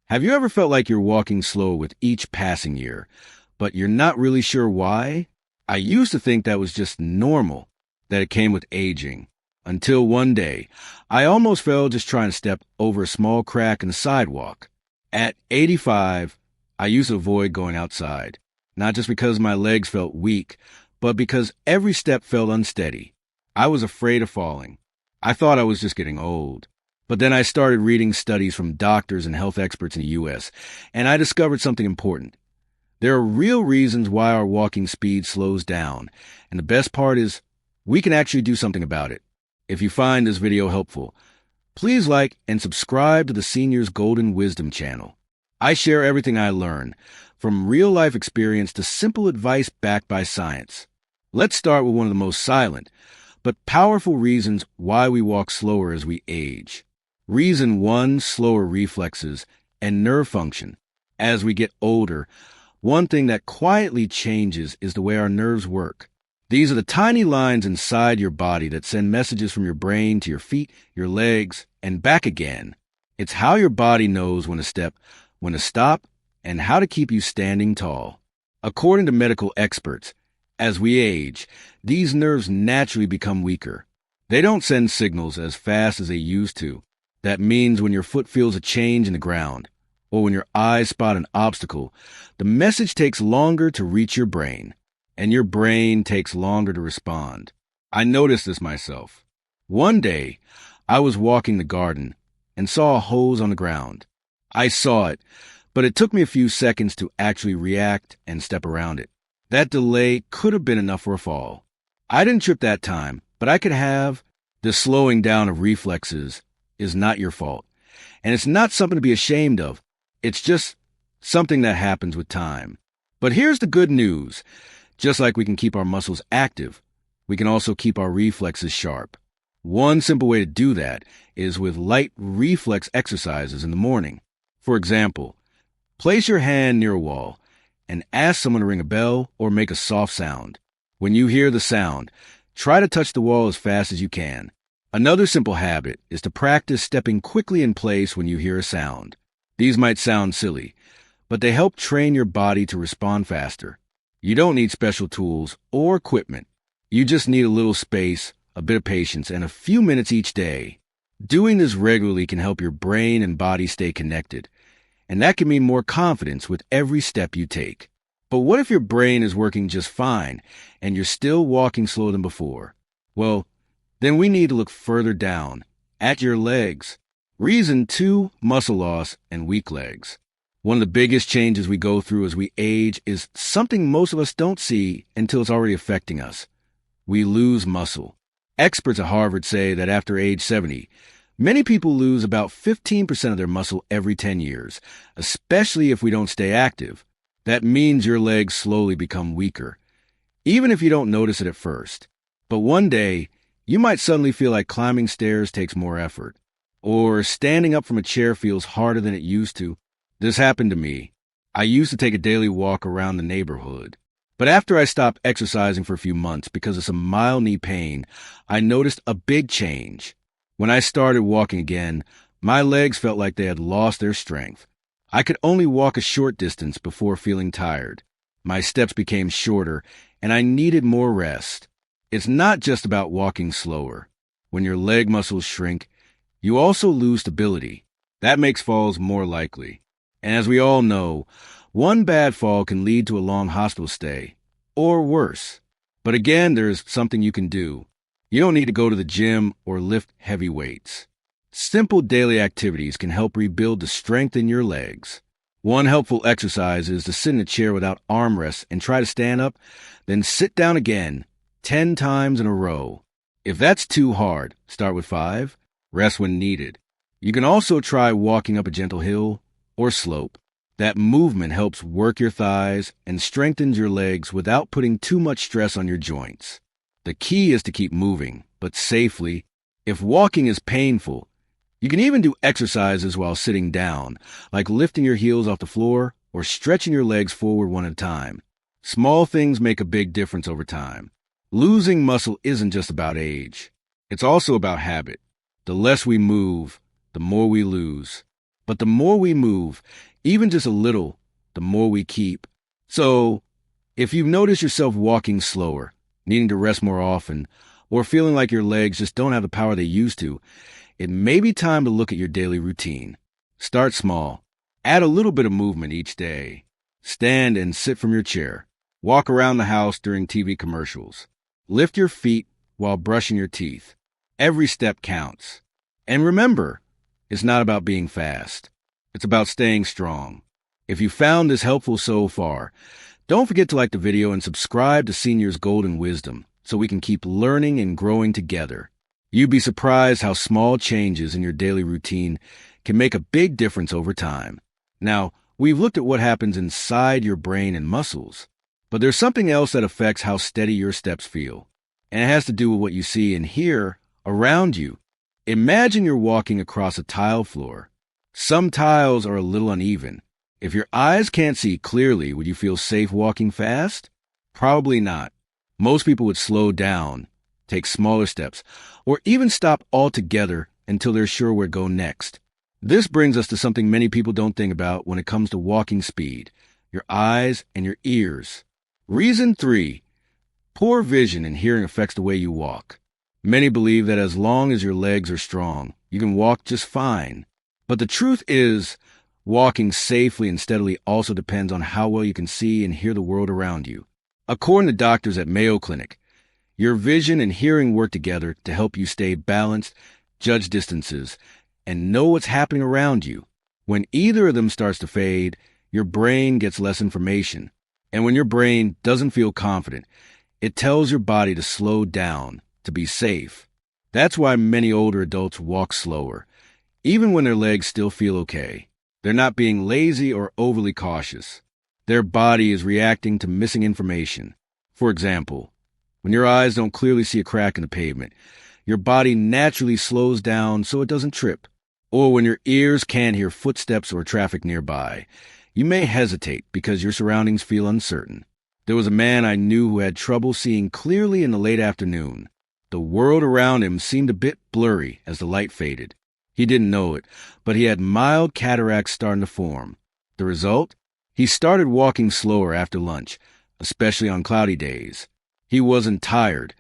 Have you ever felt like you're walking slower with each passing year, but you're not really sure why? I used to think that was just normal, that it came with aging. Until one day, I almost fell just trying to step over a small crack in the sidewalk. At 85, I used to avoid going outside, not just because my legs felt weak, but because every step felt unsteady. I was afraid of falling. I thought I was just getting old. But then I started reading studies from doctors and health experts in the U.S., and I discovered something important. There are real reasons why our walking speed slows down, and the best part is we can actually do something about it. If you find this video helpful, please like and subscribe to the Seniors Golden Wisdom channel. I share everything I learn, from real-life experience to simple advice backed by science. Let's start with one of the most silent, but powerful reasons why we walk slower as we age. Reason 1, slower reflexes and nerve function. As we get older, one thing that quietly changes is the way our nerves work. These are the tiny lines inside your body that send messages from your brain to your feet, your legs, and back again. It's how your body knows when to step, when to stop, and how to keep you standing tall. According to medical experts, as we age, these nerves naturally become weaker. They don't send signals as fast as they used to. That means when your foot feels a change in the ground, or when your eyes spot an obstacle, the message takes longer to reach your brain, and your brain takes longer to respond. I noticed this myself. One day, I was walking the garden and saw a hose on the ground. I saw it, but it took me a few seconds to actually react and step around it. That delay could have been enough for a fall. I didn't trip that time, but I could have. The slowing down of reflexes is not your fault. And it's not something to be ashamed of. It's just something that happens with time. But here's the good news. Just like we can keep our muscles active, we can also keep our reflexes sharp. One simple way to do that is with light reflex exercises in the morning. For example, place your hand near a wall and ask someone to ring a bell or make a soft sound. When you hear the sound, try to touch the wall as fast as you can. Another simple habit is to practice stepping quickly in place when you hear a sound. These might sound silly, but they help train your body to respond faster. You don't need special tools or equipment. You just need a little space, a bit of patience, and a few minutes each day. Doing this regularly can help your brain and body stay connected, and that can mean more confidence with every step you take. But what if your brain is working just fine and you're still walking slower than before? Well, then we need to look further down, at your legs. Reason 2, muscle loss and weak legs. One of the biggest changes we go through as we age is something most of us don't see until it's already affecting us. We lose muscle. Experts at Harvard say that after age 70, many people lose about 15% of their muscle every 10 years, especially if we don't stay active. That means your legs slowly become weaker, even if you don't notice it at first. But one day, you might suddenly feel like climbing stairs takes more effort, or standing up from a chair feels harder than it used to. This happened to me. I used to take a daily walk around the neighborhood. But after I stopped exercising for a few months because of some mild knee pain, I noticed a big change. When I started walking again, my legs felt like they had lost their strength. I could only walk a short distance before feeling tired. My steps became shorter, and I needed more rest. It's not just about walking slower. When your leg muscles shrink, you also lose stability. That makes falls more likely. And as we all know, one bad fall can lead to a long hospital stay, or worse. But again, there's something you can do. You don't need to go to the gym or lift heavy weights. Simple daily activities can help rebuild the strength in your legs. One helpful exercise is to sit in a chair without armrests and try to stand up, then sit down again 10 times in a row. If that's too hard, start with 5. Rest when needed. You can also try walking up a gentle hill or slope. That movement helps work your thighs and strengthens your legs without putting too much stress on your joints. The key is to keep moving, but safely. If walking is painful, you can even do exercises while sitting down, like lifting your heels off the floor or stretching your legs forward one at a time. Small things make a big difference over time. Losing muscle isn't just about age. It's also about habit. The less we move, the more we lose. But the more we move, even just a little, the more we keep. So, if you notice yourself walking slower, needing to rest more often, or feeling like your legs just don't have the power they used to, it may be time to look at your daily routine. Start small. Add a little bit of movement each day. Stand and sit from your chair. Walk around the house during TV commercials. Lift your feet while brushing your teeth. Every step counts. And remember, it's not about being fast. It's about staying strong. If you found this helpful so far, don't forget to like the video and subscribe to Senior's Golden Wisdom so we can keep learning and growing together. You'd be surprised how small changes in your daily routine can make a big difference over time. Now, we've looked at what happens inside your brain and muscles, but there's something else that affects how steady your steps feel, and it has to do with what you see and hear around you. Imagine you're walking across a tile floor. Some tiles are a little uneven. If your eyes can't see clearly, would you feel safe walking fast? Probably not. Most people would slow down, take smaller steps, or even stop altogether until they're sure where to go next. This brings us to something many people don't think about when it comes to walking speed: your eyes and your ears. Reason 3. Poor vision and hearing affects the way you walk. Many believe that as long as your legs are strong, you can walk just fine. But the truth is, walking safely and steadily also depends on how well you can see and hear the world around you. According to doctors at Mayo Clinic, your vision and hearing work together to help you stay balanced, judge distances, and know what's happening around you. When either of them starts to fade, your brain gets less information. And when your brain doesn't feel confident, it tells your body to slow down, to be safe. That's why many older adults walk slower, even when their legs still feel okay. They're not being lazy or overly cautious. Their body is reacting to missing information. For example, when your eyes don't clearly see a crack in the pavement, your body naturally slows down so it doesn't trip. Or when your ears can't hear footsteps or traffic nearby, you may hesitate because your surroundings feel uncertain. There was a man I knew who had trouble seeing clearly in the late afternoon. The world around him seemed a bit blurry as the light faded. He didn't know it, but he had mild cataracts starting to form. The result? He started walking slower after lunch, especially on cloudy days. He wasn't tired.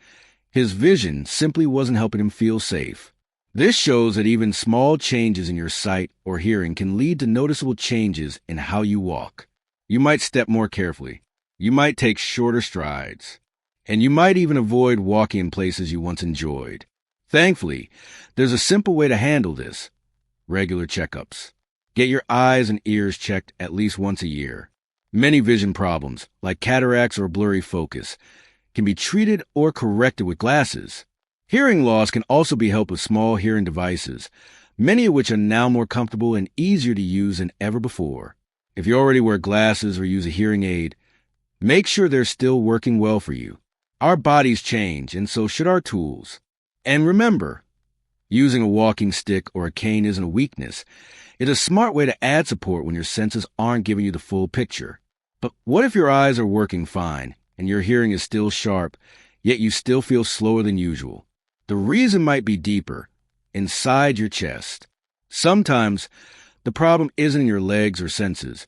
His vision simply wasn't helping him feel safe. This shows that even small changes in your sight or hearing can lead to noticeable changes in how you walk. You might step more carefully. You might take shorter strides. And you might even avoid walking in places you once enjoyed. Thankfully, there's a simple way to handle this: regular checkups. Get your eyes and ears checked at least once a year. Many vision problems, like cataracts or blurry focus, can be treated or corrected with glasses. Hearing loss can also be helped with small hearing devices, many of which are now more comfortable and easier to use than ever before. If you already wear glasses or use a hearing aid, make sure they're still working well for you. Our bodies change, and so should our tools. And remember, using a walking stick or a cane isn't a weakness. It's a smart way to add support when your senses aren't giving you the full picture. But what if your eyes are working fine and your hearing is still sharp, yet you still feel slower than usual? The reason might be deeper, inside your chest. Sometimes the problem isn't in your legs or senses,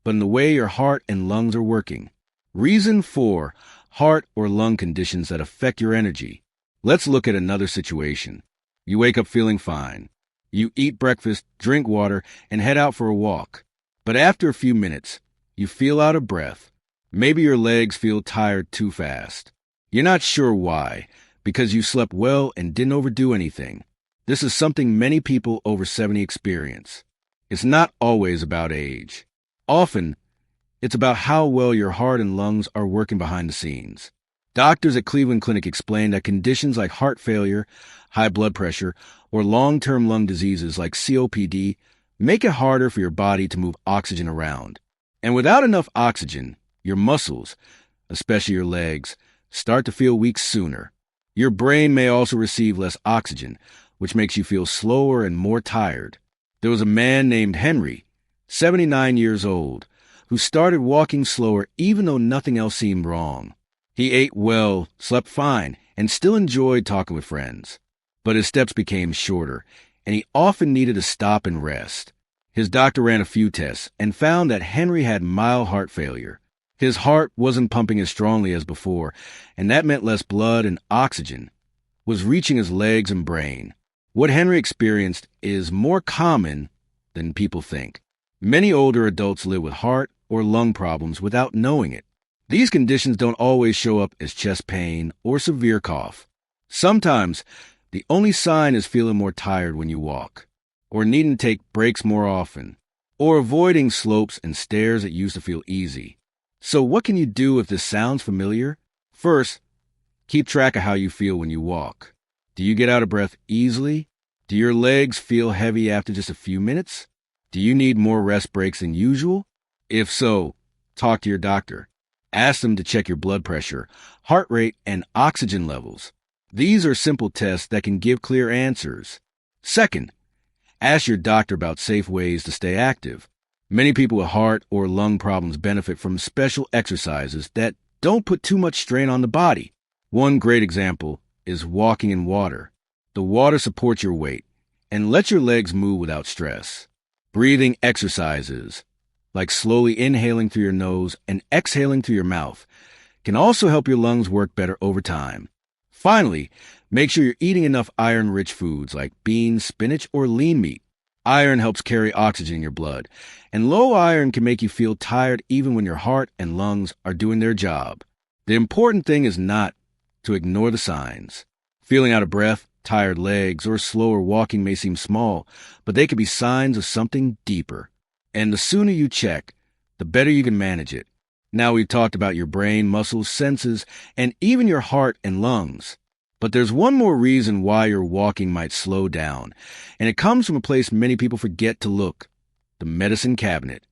but in the way your heart and lungs are working. Reason 4, heart or lung conditions that affect your energy. Let's look at another situation. You wake up feeling fine. You eat breakfast, drink water, and head out for a walk. But after a few minutes, you feel out of breath. Maybe your legs feel tired too fast. You're not sure why, because you slept well and didn't overdo anything. This is something many people over 70 experience. It's not always about age. Often, it's about how well your heart and lungs are working behind the scenes. Doctors at Cleveland Clinic explain that conditions like heart failure, high blood pressure, or long-term lung diseases like COPD make it harder for your body to move oxygen around. And without enough oxygen, your muscles, especially your legs, start to feel weak sooner. Your brain may also receive less oxygen, which makes you feel slower and more tired. There was a man named Henry, 79 years old, who started walking slower even though nothing else seemed wrong. He ate well, slept fine, and still enjoyed talking with friends. But his steps became shorter, and he often needed to stop and rest. His doctor ran a few tests and found that Henry had mild heart failure. His heart wasn't pumping as strongly as before, and that meant less blood and oxygen was reaching his legs and brain. What Henry experienced is more common than people think. Many older adults live with heart or lung problems without knowing it. These conditions don't always show up as chest pain or severe cough. Sometimes, the only sign is feeling more tired when you walk, or needing to take breaks more often, or avoiding slopes and stairs that used to feel easy. So what can you do if this sounds familiar? First, keep track of how you feel when you walk. Do you get out of breath easily? Do your legs feel heavy after just a few minutes? Do you need more rest breaks than usual? If so, talk to your doctor. Ask them to check your blood pressure, heart rate, and oxygen levels. These are simple tests that can give clear answers. Second, ask your doctor about safe ways to stay active. Many people with heart or lung problems benefit from special exercises that don't put too much strain on the body. One great example is walking in water. The water supports your weight and lets your legs move without stress. Breathing exercises, like slowly inhaling through your nose and exhaling through your mouth, can also help your lungs work better over time. Finally, make sure you're eating enough iron-rich foods like beans, spinach, or lean meat. Iron helps carry oxygen in your blood, and low iron can make you feel tired even when your heart and lungs are doing their job. The important thing is not to ignore the signs. Feeling out of breath, tired legs, or slower walking may seem small, but they could be signs of something deeper. And the sooner you check, the better you can manage it. Now we've talked about your brain, muscles, senses, and even your heart and lungs. But there's one more reason why your walking might slow down, and it comes from a place many people forget to look: the medicine cabinet.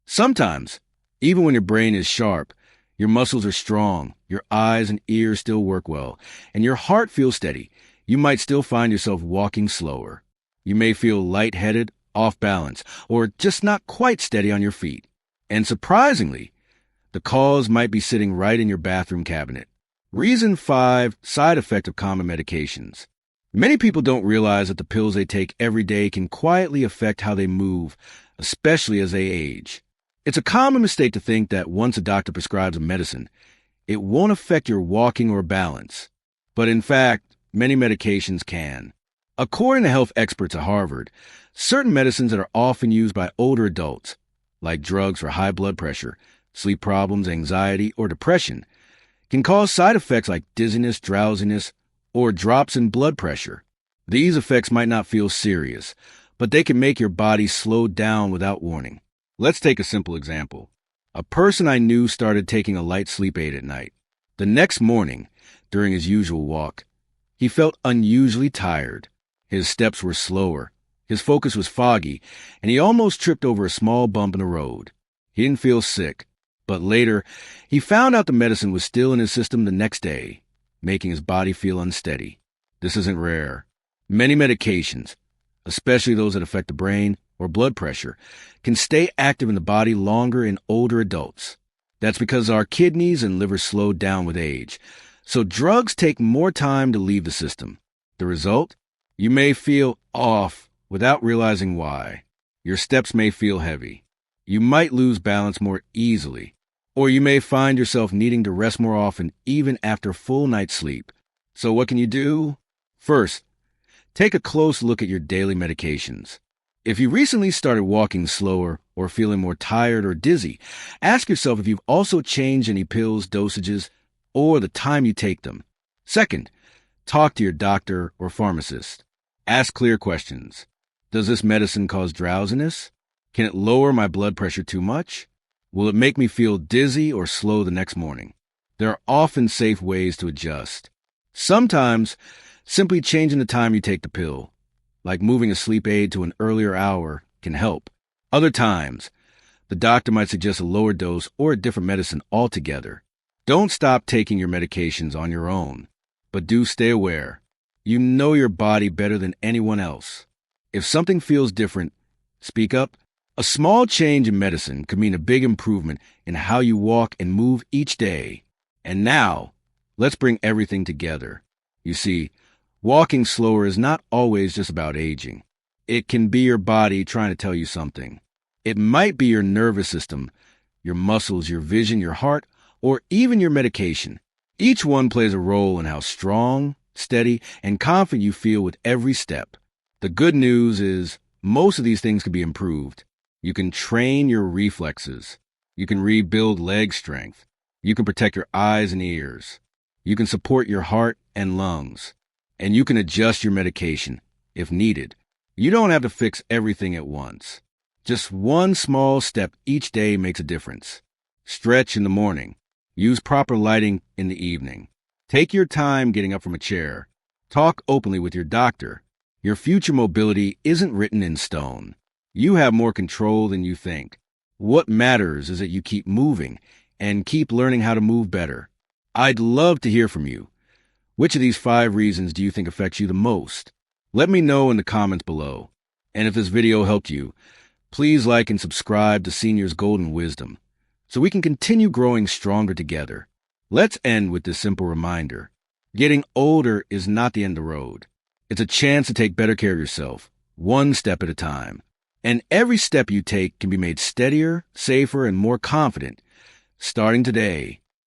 Sometimes, even when your brain is sharp, your muscles are strong, your eyes and ears still work well, and your heart feels steady, you might still find yourself walking slower. You may feel lightheaded, off balance, or just not quite steady on your feet. And surprisingly, the cause might be sitting right in your bathroom cabinet. Reason 5, side effect of common medications. Many people don't realize that the pills they take every day can quietly affect how they move, especially as they age. It's a common mistake to think that once a doctor prescribes a medicine, it won't affect your walking or balance. But in fact, many medications can. According to health experts at Harvard, certain medicines that are often used by older adults, like drugs for high blood pressure, sleep problems, anxiety, or depression, can cause side effects like dizziness, drowsiness, or drops in blood pressure. These effects might not feel serious, but they can make your body slow down without warning. Let's take a simple example. A person I knew started taking a light sleep aid at night. The next morning, during his usual walk, he felt unusually tired. His steps were slower, his focus was foggy, and he almost tripped over a small bump in the road. He didn't feel sick, but later, he found out the medicine was still in his system the next day, making his body feel unsteady. This isn't rare. Many medications, especially those that affect the brain or blood pressure, can stay active in the body longer in older adults. That's because our kidneys and liver slow down with age, so drugs take more time to leave the system. The result? You may feel off without realizing why. Your steps may feel heavy. You might lose balance more easily, or you may find yourself needing to rest more often even after a full night's sleep. So what can you do? First, take a close look at your daily medications. If you recently started walking slower or feeling more tired or dizzy, ask yourself if you've also changed any pills, dosages, or the time you take them. Second, talk to your doctor or pharmacist. Ask clear questions. Does this medicine cause drowsiness? Can it lower my blood pressure too much? Will it make me feel dizzy or slow the next morning? There are often safe ways to adjust. Sometimes, simply changing the time you take the pill, like moving a sleep aid to an earlier hour, can help. Other times, the doctor might suggest a lower dose or a different medicine altogether. Don't stop taking your medications on your own, but do stay aware. You know your body better than anyone else. If something feels different, speak up. A small change in medicine could mean a big improvement in how you walk and move each day. And now, let's bring everything together. You see, walking slower is not always just about aging. It can be your body trying to tell you something. It might be your nervous system, your muscles, your vision, your heart, or even your medication. Each one plays a role in how strong, steady, and confident you feel with every step. The good news is most of these things can be improved. You can train your reflexes. You can rebuild leg strength. You can protect your eyes and ears. You can support your heart and lungs. And you can adjust your medication if needed. You don't have to fix everything at once. Just one small step each day makes a difference. Stretch in the morning. Use proper lighting in the evening. Take your time getting up from a chair. Talk openly with your doctor. Your future mobility isn't written in stone. You have more control than you think. What matters is that you keep moving and keep learning how to move better. I'd love to hear from you. Which of these 5 reasons do you think affects you the most? Let me know in the comments below. And if this video helped you, please like and subscribe to Senior's Golden Wisdom so we can continue growing stronger together. Let's end with this simple reminder. Getting older is not the end of the road. It's a chance to take better care of yourself, one step at a time. And every step you take can be made steadier, safer, and more confident, starting today.